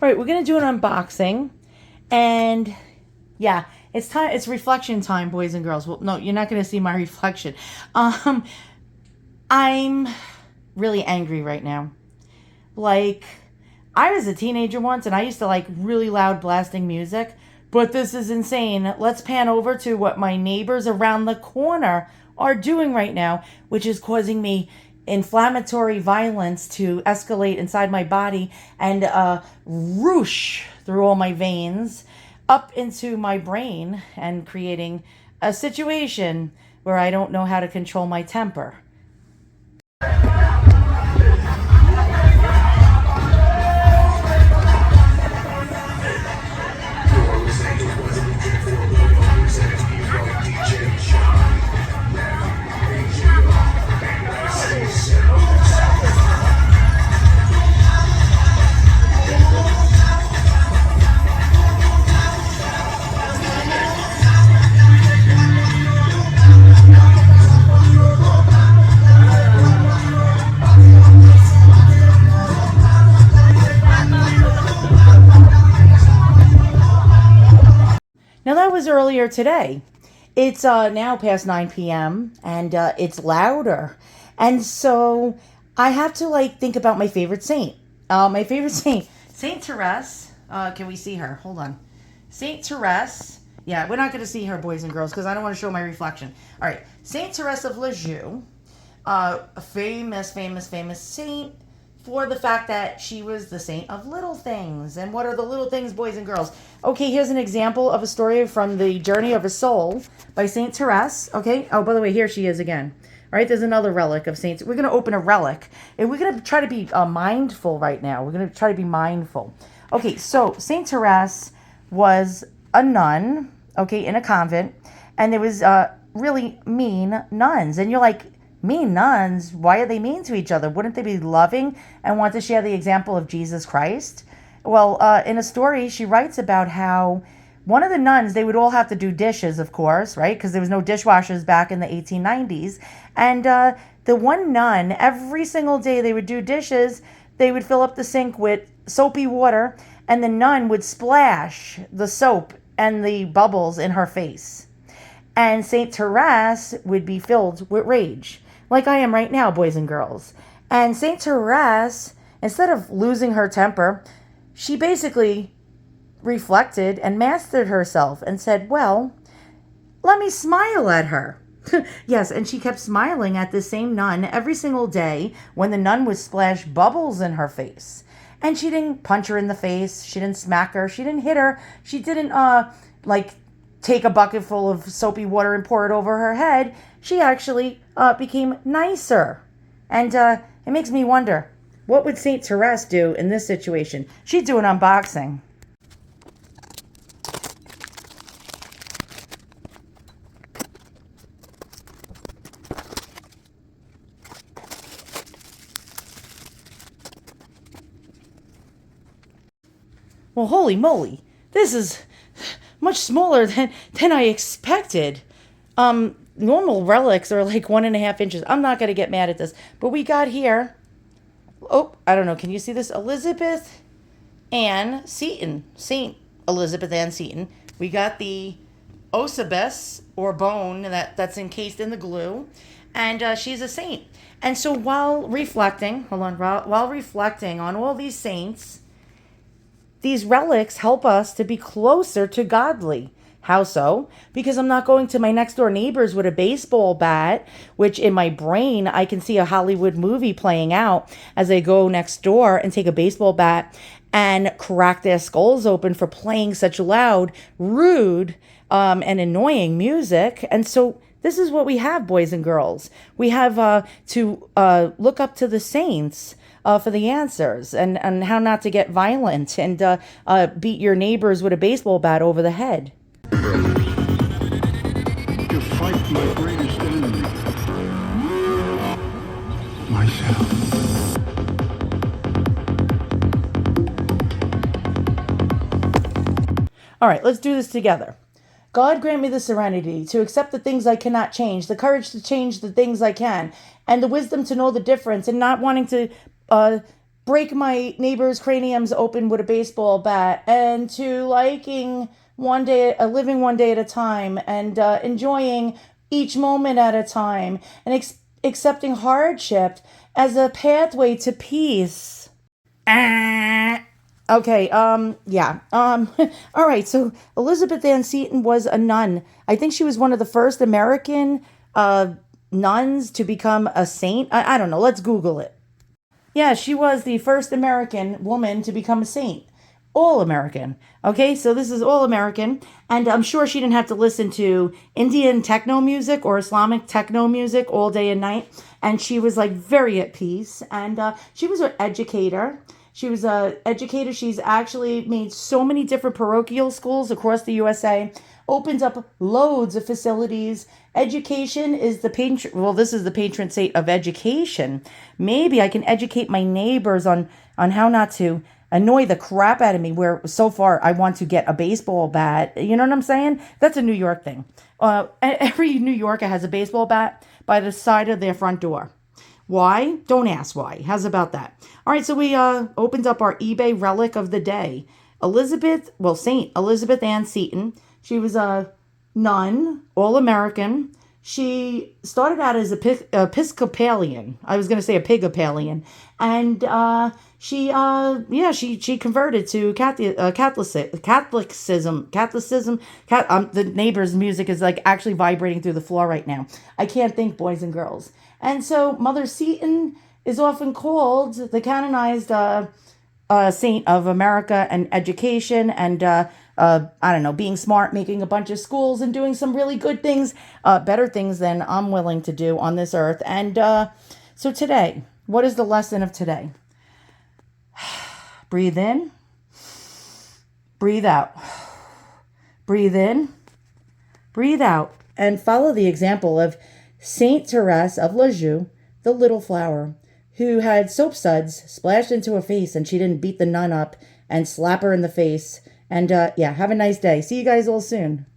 All right, we're going to do an unboxing. And yeah, it's time. It's reflection time, boys and girls. Well, no, you're not going to see my reflection. I'm really angry right now. Like, I was a teenager once and I used to like really loud blasting music, but this is insane. Let's pan over to what my neighbors around the corner are doing right now, which is causing me inflammatory violence to escalate inside my body and whoosh through all my veins up into my brain and creating a situation where I don't know how to control my temper. Now that was earlier today. It's now past 9 p.m. and it's louder. And so I have to like think about my favorite saint. My favorite saint, Saint Therese. Can we see her? Hold on. Saint Therese. Yeah, we're not going to see her, boys and girls, because I don't want to show my reflection. All right. Saint Therese of Lisieux. A famous saint for the fact that she was the saint of little things. And what are the little things, boys and girls? Okay, here's an example of a story from the Journey of a Soul by Saint Therese. Okay, oh, by the way, here she is again. All right, there's another relic of saints. We're going to open a relic. And we're going to try to be mindful right now. We're going to try to be mindful. Okay, so Saint Therese was a nun, okay, in a convent. And there was really mean nuns. And you're like, mean nuns? Why are they mean to each other? Wouldn't they be loving and want to share the example of Jesus Christ? Well, in a story, she writes about how one of the nuns, they would all have to do dishes, of course, right? Because there was no dishwashers back in the 1890s. And the one nun, every single day they would do dishes, they would fill up the sink with soapy water, and the nun would splash the soap and the bubbles in her face. And Saint Therese would be filled with rage, like I am right now, boys and girls. And Saint Therese, instead of losing her temper, she basically reflected and mastered herself and said, well, let me smile at her. Yes, and she kept smiling at the same nun every single day when the nun would splash bubbles in her face. And she didn't punch her in the face. She didn't smack her. She didn't hit her. She didn't, take a bucket full of soapy water and pour it over her head. She actually became nicer. And it makes me wonder, what would Saint Therese do in this situation? She'd do an unboxing. Well, holy moly, this is much smaller than I expected. Normal relics are like 1.5 inches. I'm not going to get mad at this. But we got here, oh, I don't know, can you see this? Elizabeth Ann Seton, Saint Elizabeth Ann Seton. We got the ossibus, or bone, that's encased in the glue. And she's a saint. And so while reflecting on all these saints, these relics help us to be closer to godly. How so? Because I'm not going to my next door neighbors with a baseball bat, which in my brain, I can see a Hollywood movie playing out as I go next door and take a baseball bat and crack their skulls open for playing such loud, rude, and annoying music. And so this is what we have, boys and girls. We have to look up to the saints for the answers and how not to get violent and beat your neighbors with a baseball bat over the head. To fight my greatest enemy, myself. All right, let's do this together. God grant me the serenity to accept the things I cannot change, the courage to change the things I can, and the wisdom to know the difference and not wanting to break my neighbor's craniums open with a baseball bat, and to liking one day, living one day at a time, and enjoying each moment at a time, and accepting hardship as a pathway to peace. Ah. Okay, yeah. All right, so Elizabeth Ann Seton was a nun. I think she was one of the first American nuns to become a saint. I don't know. Let's Google it. Yeah, she was the first American woman to become a saint. All American. Okay, so this is all American. And I'm sure she didn't have to listen to Indian techno music or Islamic techno music all day and night. And she was like very at peace. And she was an educator. She was a educator. She's actually made so many different parochial schools across the USA, opened up loads of facilities. Education is the patron. Well, this is the patron saint of education. Maybe I can educate my neighbors on how not to annoy the crap out of me. Where so far I want to get a baseball bat. You know what I'm saying? That's a New York thing. Every New Yorker has a baseball bat by the side of their front door. Why? Don't ask why. How's about that? All right, so we opened up our eBay relic of the day. Saint Elizabeth Ann Seton. She was a nun, all-American. She started out as Episcopalian. I was going to say Epigopalian. And she converted to Catholicism. The neighbor's music is like actually vibrating through the floor right now. I can't think, boys and girls. And so Mother Seton is often called the canonized saint of America and education and, I don't know, being smart, making a bunch of schools and doing some really good things, better things than I'm willing to do on this earth. And so today, what is the lesson of today? Breathe in, breathe out, breathe in, breathe out, and follow the example of Saint Therese of Lisieux, the little flower, who had soap suds splashed into her face and she didn't beat the nun up and slap her in the face. And have a nice day. See you guys all soon.